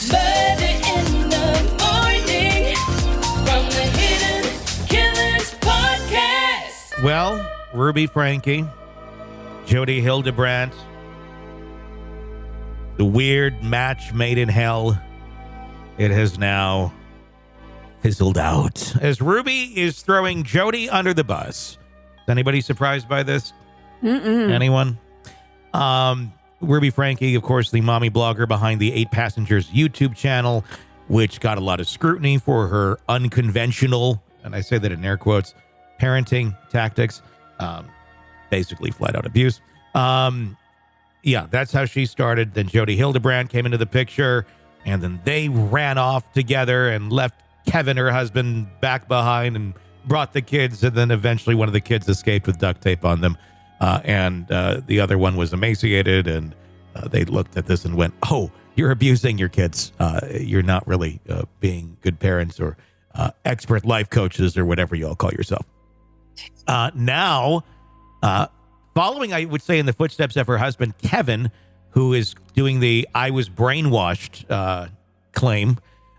Murder in the morning from the Hidden Killers podcast. Well, Ruby Franke, Jody Hildebrandt, the weird match made in hell, it has now fizzled out as Ruby is throwing Jody under the bus. Is anybody surprised by this? Anyone? Ruby Franke, of course, the mommy blogger behind the 8 Passengers YouTube channel, which got a lot of scrutiny for her unconventional, and I say that in air quotes, parenting tactics, basically flat out abuse. Yeah, that's how she started. Then Jody Hildebrandt came into the picture, and then they ran off together and left Kevin, her husband, back behind and brought the kids. And then eventually one of the kids escaped with duct tape on them. And the other one was emaciated. And they looked at this and went, oh, you're abusing your kids. You're not really being good parents or expert life coaches or whatever you all call yourself. Now, following, I would say, in the footsteps of her husband, Kevin, who is doing the I was brainwashed claim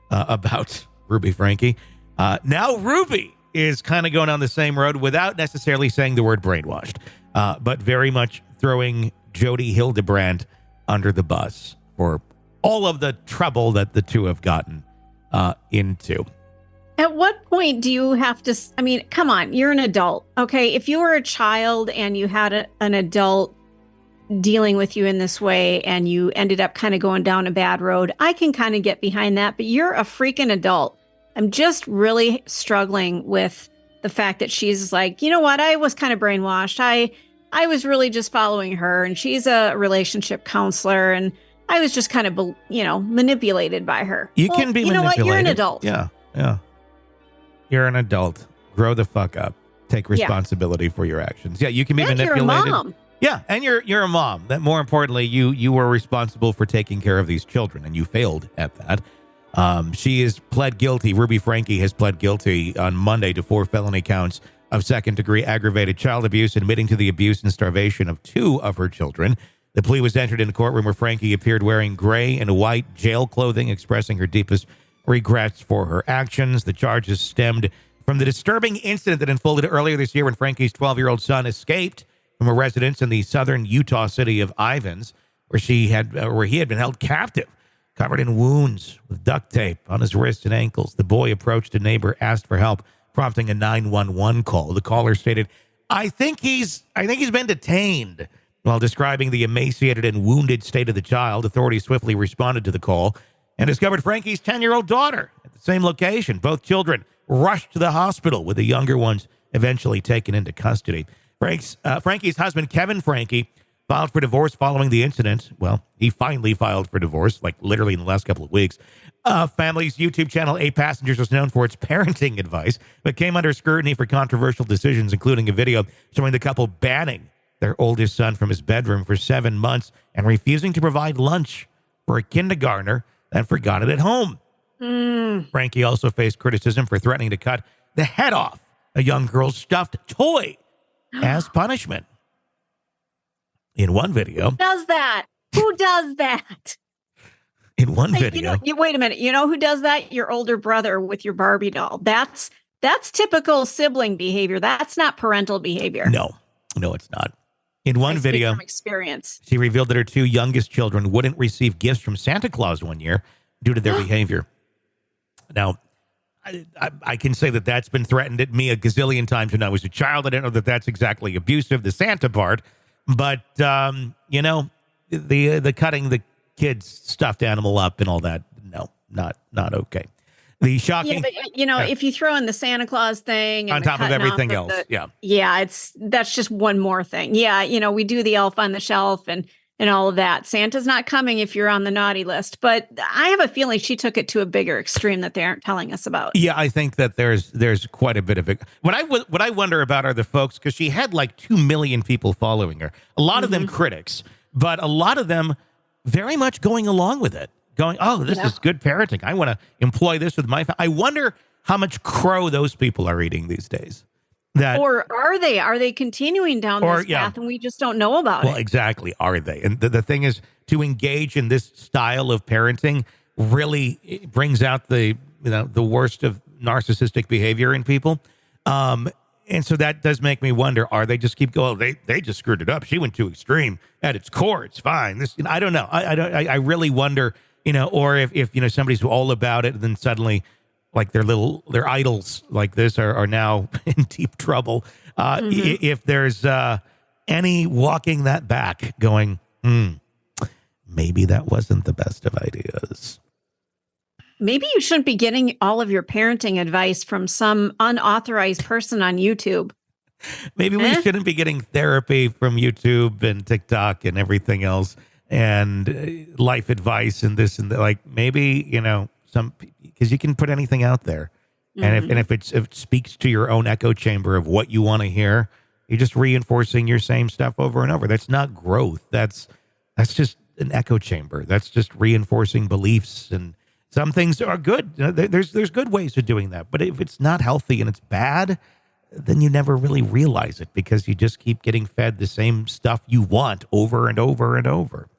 about Ruby Franke. Now Ruby is kind of going on the same road without necessarily saying the word brainwashed, but very much throwing Jody Hildebrandt under the bus for all of the trouble that the two have gotten into. At what point do you have to, I mean, come on, you're an adult, okay? If you were a child and you had an adult dealing with you in this way and you ended up kind of going down a bad road, I can kind of get behind that, but you're a freaking adult. I'm just really struggling with the fact that she's like, you know what, I was kind of brainwashed. I was really just following her, and she's a relationship counselor, and I was just kind of, manipulated by her. You can be manipulated. You know what, you're an adult. Yeah. You're an adult. Grow the fuck up. Take responsibility for your actions. Yeah, you can be manipulated. You're a mom. Yeah, and you're a mom. That more importantly, you were responsible for taking care of these children, and you failed at that. She is pled guilty. Ruby Franke has pled guilty on Monday to 4 felony counts of second-degree aggravated child abuse, admitting to the abuse and starvation of 2 of her children. The plea was entered in the courtroom where Franke appeared wearing gray and white jail clothing, expressing her deepest regrets for her actions. The charges stemmed from the disturbing incident that unfolded earlier this year when Franke's 12-year-old son escaped from a residence in the southern Utah city of Ivins, where he had been held captive, covered in wounds with duct tape on his wrists and ankles. The boy approached a neighbor, asked for help, prompting a 911 call. The caller stated, I think he's been detained. While describing the emaciated and wounded state of the child, authorities swiftly responded to the call and discovered Franke's 10-year-old daughter at the same location. Both children rushed to the hospital, with the younger ones eventually taken into custody. Franke's husband, Kevin Franke, filed for divorce following the incident. Well, he finally filed for divorce, like literally in the last couple of weeks. Family's YouTube channel, 8 Passengers, was known for its parenting advice, but came under scrutiny for controversial decisions, including a video showing the couple banning their oldest son from his bedroom for 7 months and refusing to provide lunch for a kindergartner that forgot it at home. Franke also faced criticism for threatening to cut the head off a young girl's stuffed toy as punishment. In one video. Who does that? Who does that? In one video. Wait a minute. You know who does that? Your older brother with your Barbie doll. That's typical sibling behavior. That's not parental behavior. No, it's not. In one video, from experience, she revealed that her 2 youngest children wouldn't receive gifts from Santa Claus one year due to their behavior. Now, I can say that that's been threatened at me a gazillion times when I was a child. I don't know that that's exactly abusive, the Santa part. But, the cutting the kid's stuffed animal up and all that, no, not okay. The shocking... Yeah, but, if you throw in the Santa Claus thing... And on top of everything else, Yeah, that's just one more thing. Yeah, we do the elf on the shelf and all of that. Santa's not coming if you're on the naughty list. But I have a feeling she took it to a bigger extreme that they aren't telling us about. Yeah, I think that there's quite a bit of it. What I wonder about are the folks, because she had like 2 million people following her. A lot of them critics, but a lot of them very much going along with it. Going, oh, this is good parenting. I want to employ this with my family. I wonder how much crow those people are eating these days. Or are they? Are they continuing down this path and we just don't know about it? Well, exactly. Are they? And the thing is, to engage in this style of parenting, really brings out the worst of narcissistic behavior in people. And so that does make me wonder, are they just keep going, they just screwed it up. She went too extreme. At its core, it's fine. This, I don't know. I really wonder, or if somebody's all about it and then suddenly like their idols like this are now in deep trouble. If there's any walking that back going, maybe that wasn't the best of ideas. Maybe you shouldn't be getting all of your parenting advice from some unauthorized person on YouTube. Maybe we shouldn't be getting therapy from YouTube and TikTok and everything else and life advice and this and that. Like maybe, because you can put anything out there. And if it speaks to your own echo chamber of what you want to hear, you're just reinforcing your same stuff over and over. That's not growth. That's just an echo chamber. That's just reinforcing beliefs. And some things are good. There's good ways of doing that. But if it's not healthy and it's bad, then you never really realize it because you just keep getting fed the same stuff you want over and over and over.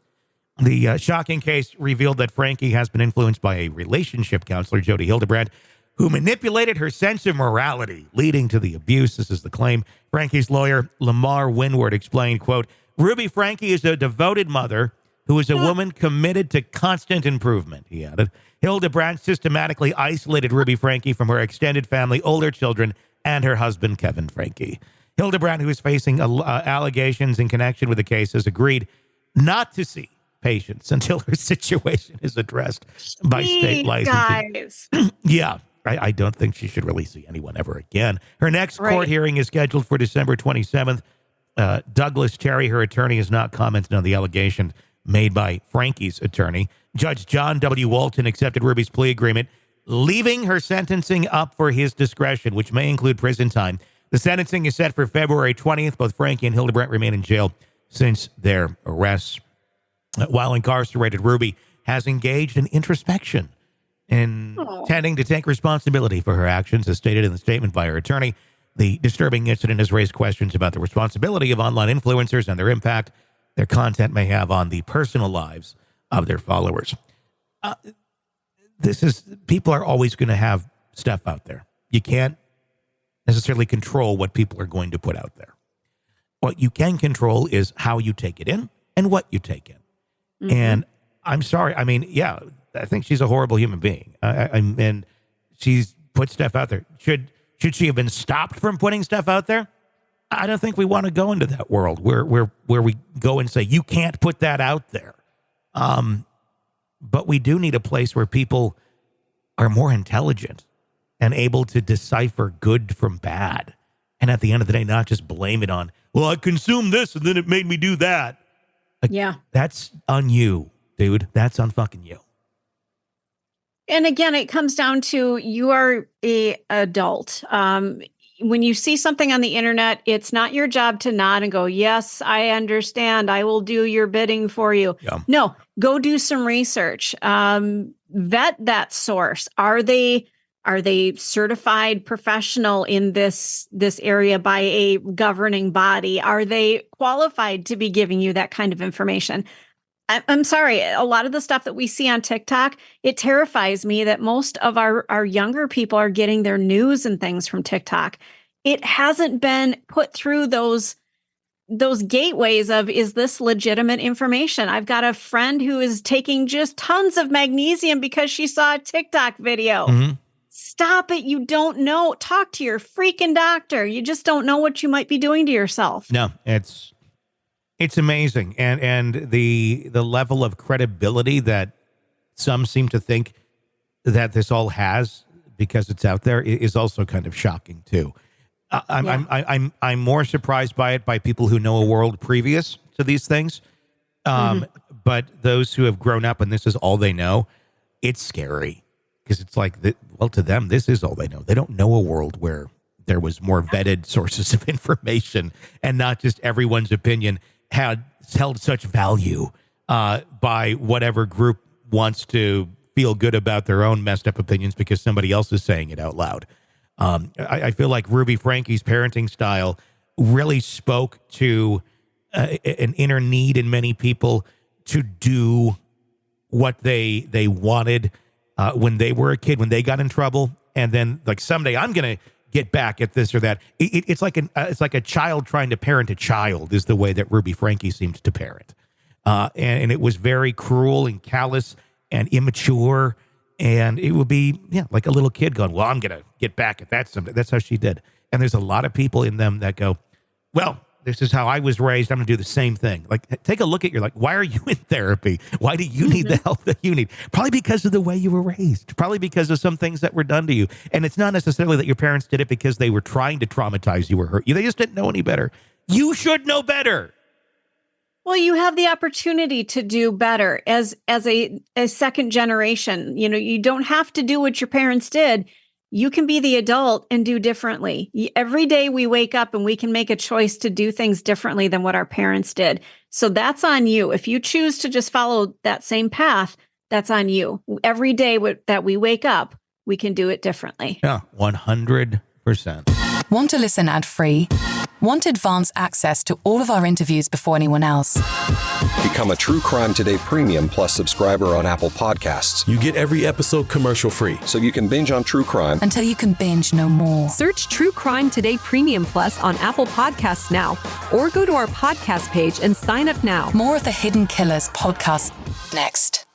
The shocking case revealed that Franke has been influenced by a relationship counselor, Jody Hildebrand, who manipulated her sense of morality, leading to the abuse. This is the claim. Franke's lawyer, Lamar Winward, explained, quote, Ruby Franke is a devoted mother who is a woman committed to constant improvement, he added. Hildebrand systematically isolated Ruby Franke from her extended family, older children, and her husband, Kevin Franke. Hildebrand, who is facing allegations in connection with the case, has agreed not to see patients until her situation is addressed by state licensing. Yeah, I don't think she should really see anyone ever again. Her next court hearing is scheduled for December 27th. Douglas Terry, her attorney, has not commented on the allegation made by Franke's attorney. Judge John W. Walton accepted Ruby's plea agreement, leaving her sentencing up for his discretion, which may include prison time. The sentencing is set for February 20th. Both Franke and Hildebrand remain in jail since their arrests. While incarcerated, Ruby has engaged in introspection, intending to take responsibility for her actions, as stated in the statement by her attorney. The disturbing incident has raised questions about the responsibility of online influencers and their impact their content may have on the personal lives of their followers. People are always going to have stuff out there. You can't necessarily control what people are going to put out there. What you can control is how you take it in and what you take in. And I'm sorry. I mean, yeah, I think she's a horrible human being. And she's put stuff out there. Should she have been stopped from putting stuff out there? I don't think we want to go into that world where we go and say, you can't put that out there. But we do need a place where people are more intelligent and able to decipher good from bad. And at the end of the day, not just blame it on, well, I consumed this and then it made me do that. Like, that's on you, dude. That's on fucking you. And again, it comes down to you are an adult. When you see something on the internet, it's not your job to nod and go, yes, I understand. I will do your bidding for you. Yeah. No, go do some research. Vet that source. Are they certified professional in this area by a governing body? Are they qualified to be giving you that kind of information? I'm sorry. A lot of the stuff that we see on TikTok, it terrifies me that most of our younger people are getting their news and things from TikTok. It hasn't been put through those gateways of, is this legitimate information? I've got a friend who is taking just tons of magnesium because she saw a TikTok video. Mm-hmm. Stop it. You don't know. Talk to your freaking doctor. You just don't know what you might be doing to yourself. No, it's amazing. And the level of credibility that some seem to think that this all has because it's out there is also kind of shocking too. I'm more surprised by it by people who know a world previous to these things. But those who have grown up and this is all they know, it's scary because it's like, to them, this is all they know. They don't know a world where there was more vetted sources of information and not just everyone's opinion had held such value by whatever group wants to feel good about their own messed up opinions because somebody else is saying it out loud. I feel like Ruby Franke's parenting style really spoke to an inner need in many people to do what they wanted when they were a kid, when they got in trouble, and then like someday I'm gonna get back at this or that. It's like a child trying to parent a child is the way that Ruby Franke seemed to parent, and it was very cruel and callous and immature, and it would be like a little kid going, "Well, I'm gonna get back at that someday." That's how she did, and there's a lot of people in them that go, "Well, this is how I was raised. I'm going to do the same thing." Like, take a look at you're like, why are you in therapy? Why do you need the help that you need? Probably because of the way you were raised. Probably because of some things that were done to you. And it's not necessarily that your parents did it because they were trying to traumatize you or hurt you. They just didn't know any better. You should know better. Well, you have the opportunity to do better as a second generation. You don't have to do what your parents did. You can be the adult and do differently. Every day we wake up and we can make a choice to do things differently than what our parents did. So that's on you. If you choose to just follow that same path, that's on you. Every day that we wake up, we can do it differently. Yeah, 100%. Want to listen ad-free? Want advanced access to all of our interviews before anyone else? Become a True Crime Today Premium Plus subscriber on Apple Podcasts. You get every episode commercial-free. So you can binge on true crime until you can binge no more. Search True Crime Today Premium Plus on Apple Podcasts now, or go to our podcast page and sign up now. More of the Hidden Killers podcast next.